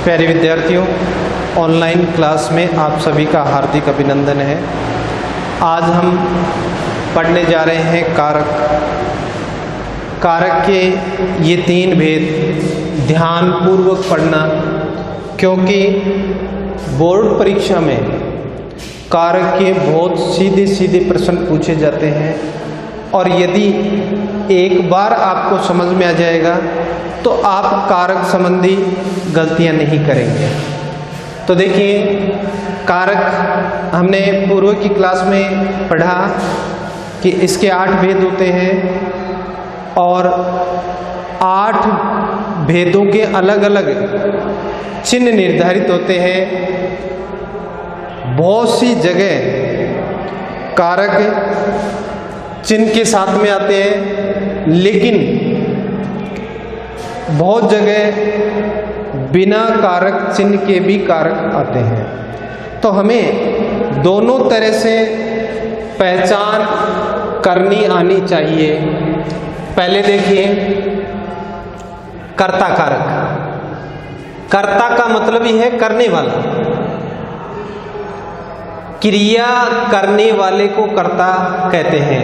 प्यारे विद्यार्थियों, online class में आप सभी का हार्दिक अभिनंदन है। आज हम पढ़ने जा रहे हैं कारक के ये 3 भेद ध्यानपूर्वक पढ़ना, क्योंकि बोर्ड परीक्षा में कारक के बहुत सीधे सीधे प्रश्न पूछे जाते हैं और यदि एक बार आपको समझ में आ जाएगा तो आप कारक संबंधी गलतियां नहीं करेंगे। तो देखिए, कारक हमने पूर्व की क्लास में पढ़ा कि इसके 8 भेद होते हैं और 8 भेदों के अलग अलग चिन्ह निर्धारित होते हैं। बहुत सी जगह कारक चिन्ह के साथ में आते हैं, लेकिन बहुत जगह बिना कारक चिन्ह के भी कारक आते हैं। तो हमें दोनों तरह से पहचान करनी आनी चाहिए। पहले देखिए, कर्ता कारक। कर्ता का मतलब ही है करने वाला, क्रिया करने वाले को कर्ता कहते हैं,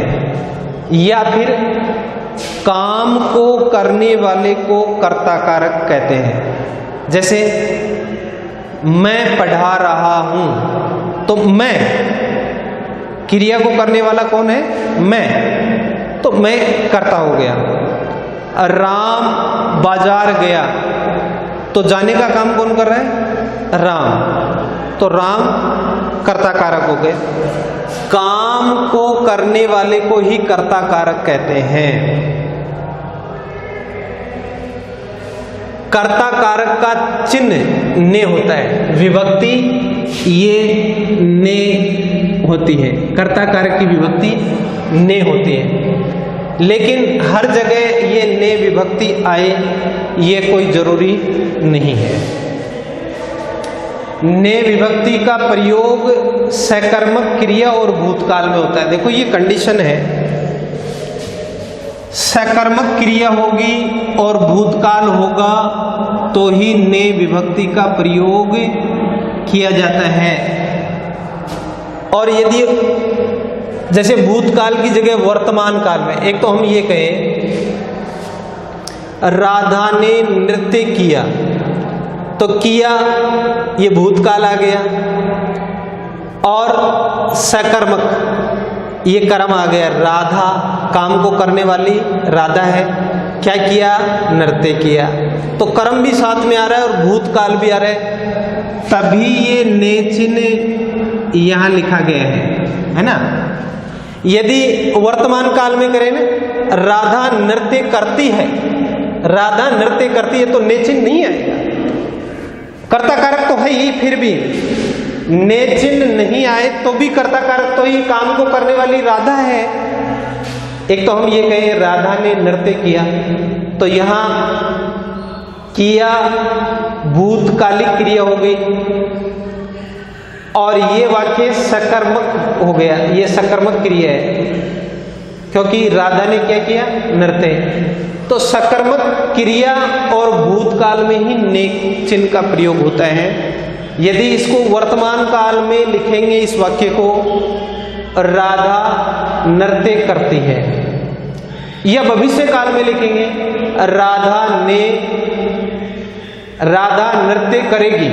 या फिर काम को करने वाले को कर्ता कारक कहते हैं। जैसे मैं पढ़ा रहा हूं, तो मैं, क्रिया को करने वाला कौन है? मैं, तो मैं कर्ता हो गया। राम बाजार गया, तो जाने का काम कौन कर रहा है? राम, तो राम कर्ता कारक हो गए। काम को करने वाले को ही कर्ता कारक कहते हैं। कर्ता कारक का चिन्ह ने होता है, विभक्ति ये ने होती है। कर्ता कारक की विभक्ति ने होती है, लेकिन हर जगह ये ने विभक्ति आए ये कोई जरूरी नहीं है। ने विभक्ति का प्रयोग सकर्मक क्रिया और भूतकाल में होता है। देखो, ये कंडीशन है, सकर्मक क्रिया होगी और भूतकाल होगा तो ही ने विभक्ति का प्रयोग किया जाता है। और यदि जैसे भूतकाल की जगह वर्तमान काल में, एक तो हम ये कहें राधा ने नृत्य किया, तो किया ये भूतकाल आ गया, और सकर्मक ये कर्म आ गया। राधा काम को करने वाली राधा है, क्या किया? नृत्य किया, तो कर्म भी साथ में आ रहा है और भूतकाल भी आ रहा है, तभी ये ने चिन्ह यहां लिखा गया है ना। यदि वर्तमान काल में करें ना, राधा नृत्य करती है, राधा नृत्य करती है, तो ने चिन्ह नहीं आएगा। कर्ता कारक तो है ही, फिर भी ने चिन्ह नहीं आए तो भी कर्ता कारक तो ही काम को करने वाली राधा है। एक तो हम ये कहें राधा ने नृत्य किया, तो यहां किया भूतकालिक क्रिया हो गई और ये वाक्य सकर्मक हो गया। ये सकर्मक क्रिया है, क्योंकि राधा ने क्या किया? नृत्य। तो सकर्मक क्रिया और भूतकाल में ही ने चिन्ह का प्रयोग होता है। यदि इसको वर्तमान काल में लिखेंगे इस वाक्य को, राधा नृत्य करती है, या भविष्य काल में लिखेंगे राधा नृत्य करेगी,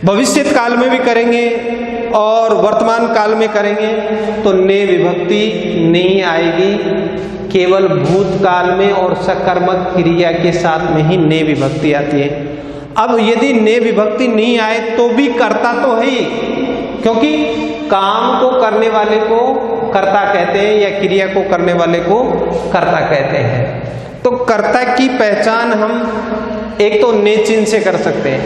भविष्य काल में भी करेंगे और वर्तमान काल में करेंगे, तो ने विभक्ति नहीं आएगी। केवल भूतकाल में और सकर्मक क्रिया के साथ में ही ने विभक्ति आती है। अब यदि ने विभक्ति नहीं आए तो भी कर्ता तो है ही, क्योंकि काम को करने वाले को कर्ता कहते हैं या क्रिया को करने वाले को कर्ता कहते हैं। तो कर्ता की पहचान हम एक तो ने चिन्ह से कर सकते हैं।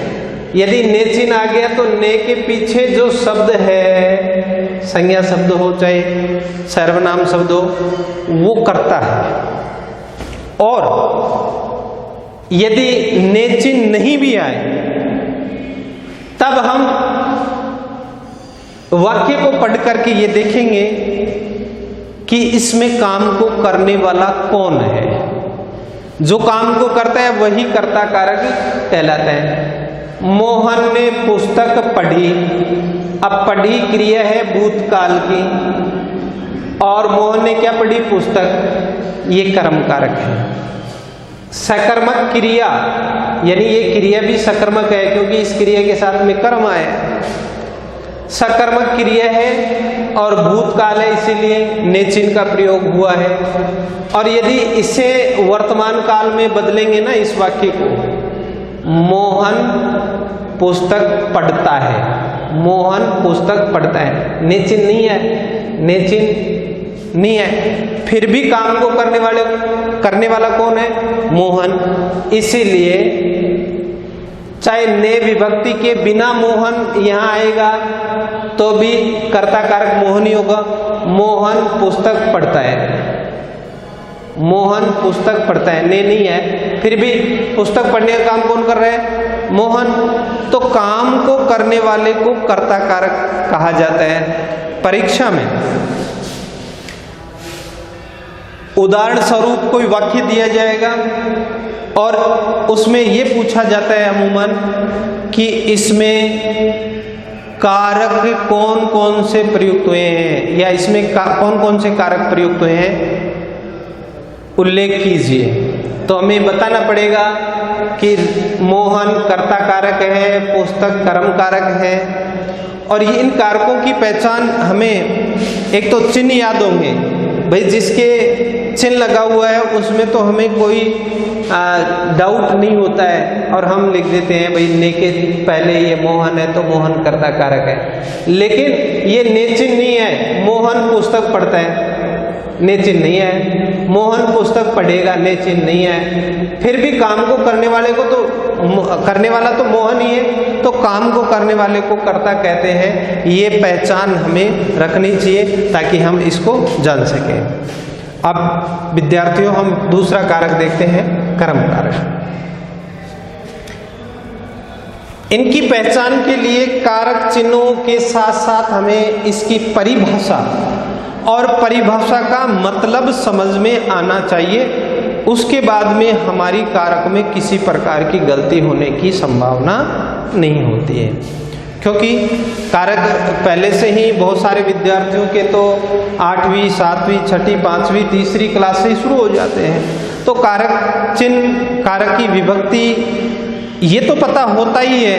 यदि ने चिन्ह आ गया तो ने के पीछे जो शब्द है, संज्ञा शब्द हो चाहे सर्वनाम शब्द हो, वो कर्ता है। और यदि ने चिन्ह नहीं भी आए, तब हम वाक्य को पढ़ करके ये देखेंगे कि इसमें काम को करने वाला कौन है। जो काम को करता है वही कर्ता कारक कहलाता है। मोहन ने पुस्तक पढ़ी, अब पढ़ी क्रिया है भूतकाल की, और मोहन ने क्या पढ़ी? पुस्तक, ये कर्म कारक है। सकर्मक क्रिया, यानी ये क्रिया भी सकर्मक है क्योंकि इस क्रिया के साथ में कर्म आया। सकर्मक क्रिया है और भूतकाल है, इसीलिए ने चिन्ह का प्रयोग हुआ है। और यदि इसे वर्तमान काल में बदलेंगे ना इस वाक्य को, मोहन पुस्तक पढ़ता है, मोहन पुस्तक पढ़ता है, ने चिन्ह नहीं है, ने चिन्ह नहीं है, फिर भी काम को करने वाला कौन है? मोहन। इसीलिए चाहे ने विभक्ति के बिना मोहन यहाँ आएगा तो भी कर्ता कारक मोहन ही होगा। मोहन पुस्तक पढ़ता है, मोहन पुस्तक पढ़ता है, ने नहीं है, फिर भी पुस्तक पढ़ने का काम कौन कर रहा है? मोहन। तो काम को करने वाले को कर्ता कारक कहा जाता है। परीक्षा में उदाहरण स्वरूप कोई वाक्य दिया जाएगा और उसमें ये पूछा जाता है अमूमन कि इसमें कारक कौन कौन से प्रयुक्त हुए हैं, या इसमें कौन कौन से कारक प्रयुक्त हुए हैं, उल्लेख कीजिए। तो हमें बताना पड़ेगा कि मोहन कर्ता कारक है, पुस्तक कर्म कारक है। और ये इन कारकों की पहचान हमें एक तो चिन्ह याद होंगे, भाई जिसके चिन्ह लगा हुआ है उसमें तो हमें कोई डाउट नहीं होता है और हम लिख देते हैं भाई ने के पहले ये मोहन है तो मोहन कर्ता कारक है। लेकिन ये ने चिन्ह नहीं है, मोहन पुस्तक पढ़ता है, ने चिन्ह नहीं है, मोहन पुस्तक पढ़ेगा, ने चिन्ह नहीं है, फिर भी काम को करने वाले को तो करने वाला तो मोहन ही है, तो काम को करने वाले को कर्ता कहते हैं। ये पहचान हमें रखनी चाहिए ताकि हम इसको जान सकें। अब विद्यार्थियों हम दूसरा कारक देखते हैं, कर्म कारक। इनकी पहचान के लिए कारक चिन्हों के साथ साथ हमें इसकी परिभाषा और परिभाषा का मतलब समझ में आना चाहिए। उसके बाद में हमारी कारक में किसी प्रकार की गलती होने की संभावना नहीं होती है, क्योंकि कारक पहले से ही बहुत सारे विद्यार्थियों के तो 8वीं 7वीं 6ठी 5वीं तीसरी क्लास से शुरू हो जाते हैं। तो कारक चिन्ह, कारक की विभक्ति ये तो पता होता ही है।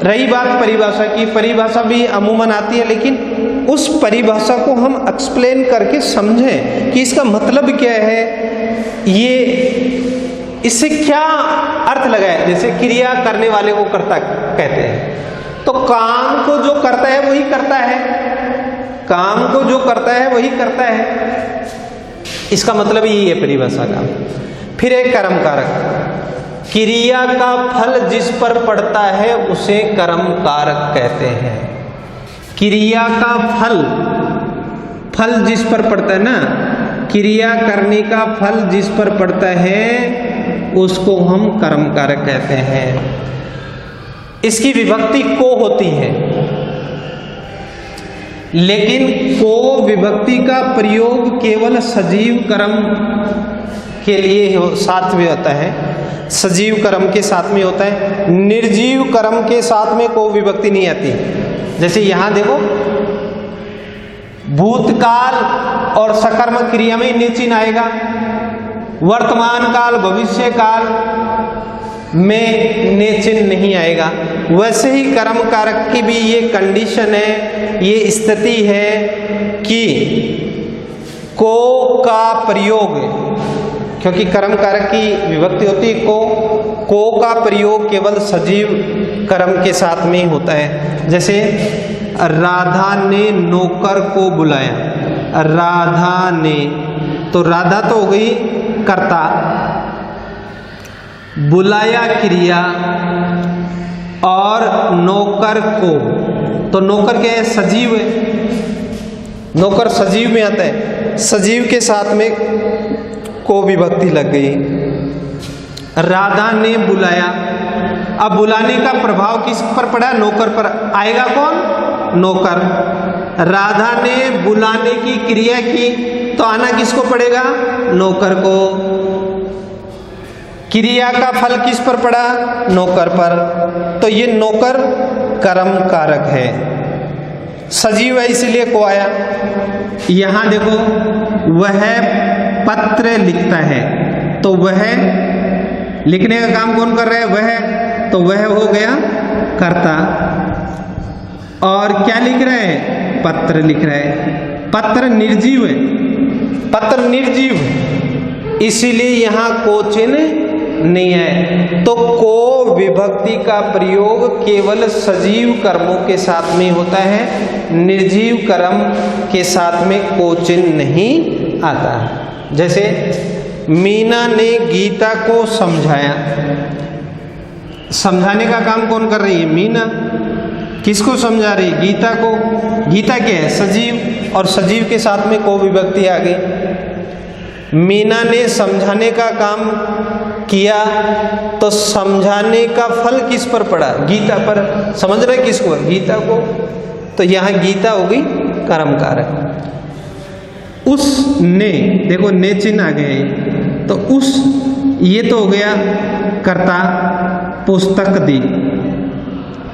रही बात परिभाषा की, परिभाषा भी अमूमन आती है, लेकिन उस परिभाषा को हम एक्सप्लेन करके समझें कि इसका मतलब क्या है, ये इससे क्या अर्थ लगा है। जैसे क्रिया करने वाले को कर्ता कहते हैं, तो काम को जो करता है वही करता है, काम को जो करता है वही करता है, इसका मतलब यही है परिभाषा का। फिर एक कर्म कारक, क्रिया का फल जिस पर पड़ता है उसे कर्म कारक कहते हैं। क्रिया का फल जिस पर पड़ता है ना, क्रिया करने का फल जिस पर पड़ता है उसको हम कर्म कारक कहते हैं। इसकी विभक्ति को होती है, लेकिन को विभक्ति का प्रयोग केवल सजीव कर्म के लिए साथ में होता है, सजीव कर्म के साथ में होता है। निर्जीव कर्म के साथ में को विभक्ति नहीं आती। जैसे यहां देखो, भूतकाल और सकर्मक क्रिया में ने चिन्ह आएगा, वर्तमान काल भविष्य काल में ने चिन्ह नहीं आएगा। वैसे ही कर्म कारक की भी ये कंडीशन है, ये स्थिति है कि को का प्रयोग, क्योंकि कर्म कारक की विभक्ति होती है को का प्रयोग केवल सजीव कर्म के साथ में ही होता है। जैसे राधा ने नौकर को बुलाया, राधा ने, तो राधा तो हो गई कर्ता, बुलाया क्रिया, और नौकर को, तो नौकर क्या है? सजीव है, नौकर सजीव में आता है, सजीव के साथ में को विभक्ति लग गई। राधा ने बुलाया, अब बुलाने का प्रभाव किस पर पड़ा? नौकर पर। आएगा कौन? नौकर। राधा ने बुलाने की क्रिया की तो आना किसको पड़ेगा? नौकर को। क्रिया का फल किस पर पड़ा? नौकर पर। तो ये नौकर कर्म कारक है। सजीव है इसलिए को आया। यहां देखो, वह पत्र लिखता है, तो वह लिखने का काम कौन कर रहा है? वह। तो वह हो गया कर्ता। और क्या लिख रहा है? पत्र लिख रहा है। पत्र निर्जीव है, पत्र निर्जीव है, इसीलिए यहां को चिन्ह नहीं है। तो को विभक्ति का प्रयोग केवल सजीव कर्मों के साथ में होता है, निर्जीव कर्म के साथ में को चिन्ह नहीं आता। जैसे मीना ने गीता को समझाया। समझाने का काम कौन कर रही है? मीना। किसको समझा रही? गीता को। गीता क्या है? सजीव, और सजीव के साथ में को विभक्ति आ गई। मीना ने समझाने का काम किया, तो समझाने का फल किस पर पड़ा? गीता पर। समझ रहे किसको? गीता को। तो यहां गीता होगी कर्म कारक। उसने, देखो ने चिन्ह आ गए, तो उस, ये तो हो गया कर्ता। पुस्तक दी,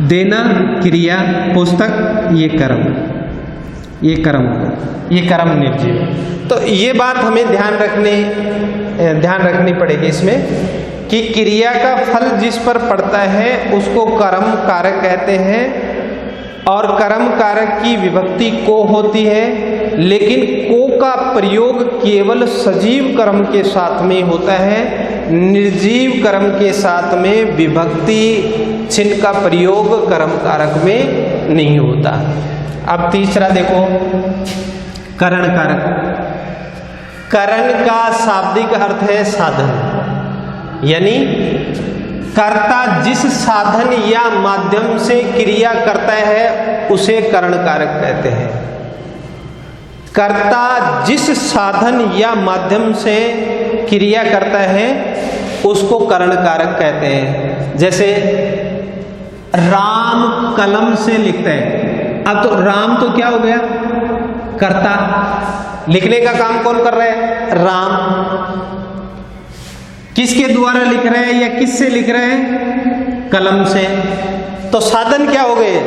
देना क्रिया, पुस्तक ये कर्म, ये कर्म होगा, ये कर्म निर्जीव। तो ये बात हमें ध्यान रखनी पड़ेगी इसमें, कि क्रिया का फल जिस पर पड़ता है उसको कर्म कारक कहते हैं, और कर्म कारक की विभक्ति को होती है। लेकिन को का प्रयोग केवल सजीव कर्म के साथ में होता है, निर्जीव कर्म के साथ में विभक्ति चिन्ह का प्रयोग कर्म कारक में नहीं होता। अब तीसरा देखो, करण कारक। करण का शाब्दिक अर्थ है साधन, यानी कर्ता जिस साधन या माध्यम से क्रिया करता है उसे करण कारक कहते हैं। कर्ता जिस साधन या माध्यम से क्रिया करता है उसको करण कारक कहते हैं। जैसे राम कलम से लिखता है। अब तो राम तो क्या हो गया? कर्ता। लिखने का काम कौन कर रहा है? राम। किसके द्वारा लिख रहे हैं या किससे लिख रहे हैं? कलम से। तो साधन क्या हो गए?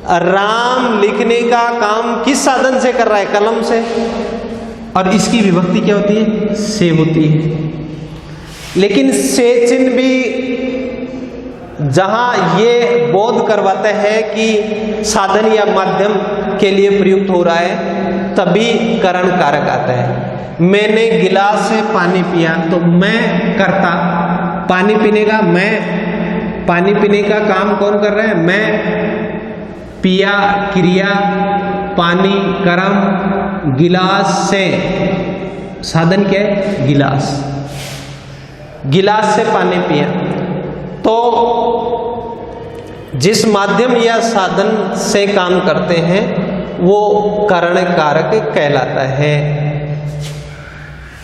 राम लिखने का काम किस साधन से कर रहा है? कलम से। और इसकी विभक्ति क्या होती है? से होती है। लेकिन से चिन्ह भी जहां ये बोध करवाता है कि साधन या माध्यम के लिए प्रयुक्त हो रहा है, तभी करण कारक आता है। मैंने गिलास से पानी पिया, तो मैं कर्ता। पानी पीने का मैं, पानी पीने का काम कौन कर रहा है? मैं। पिया क्रिया, पानी कर्म, गिलास से साधन क्या है? गिलास। गिलास से पानी पिया। तो जिस माध्यम या साधन से काम करते हैं वो करण कारक कहलाता है।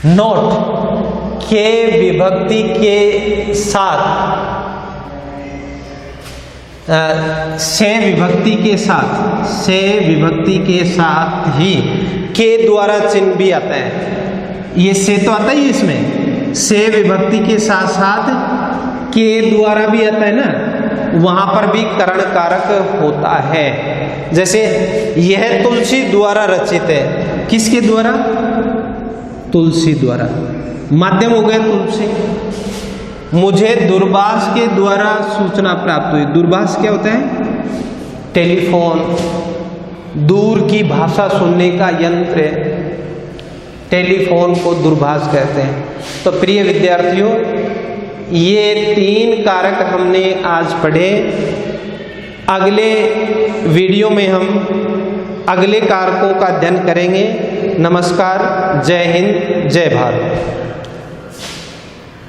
नोट, के विभक्ति के साथ, से विभक्ति के साथ, से विभक्ति के साथ ही के द्वारा चिन्ह भी आता है। ये से तो आता ही इसमें, से विभक्ति के साथ साथ के द्वारा भी आता है ना, वहां पर भी करण कारक होता है। जैसे यह तुलसी द्वारा रचित है। किसके द्वारा? तुलसी द्वारा। माध्यम हो गया तुलसी। मुझे दूरभाष के द्वारा सूचना प्राप्त हुई। दूरभाष क्या होता है? टेलीफोन, दूर की भाषा सुनने का यंत्र, टेलीफोन को दूरभाष कहते हैं। तो प्रिय विद्यार्थियों, ये 3 कारक हमने आज पढ़े। अगले वीडियो में हम अगले कारकों का अध्ययन करेंगे। नमस्कार, जय हिंद, जय भारत।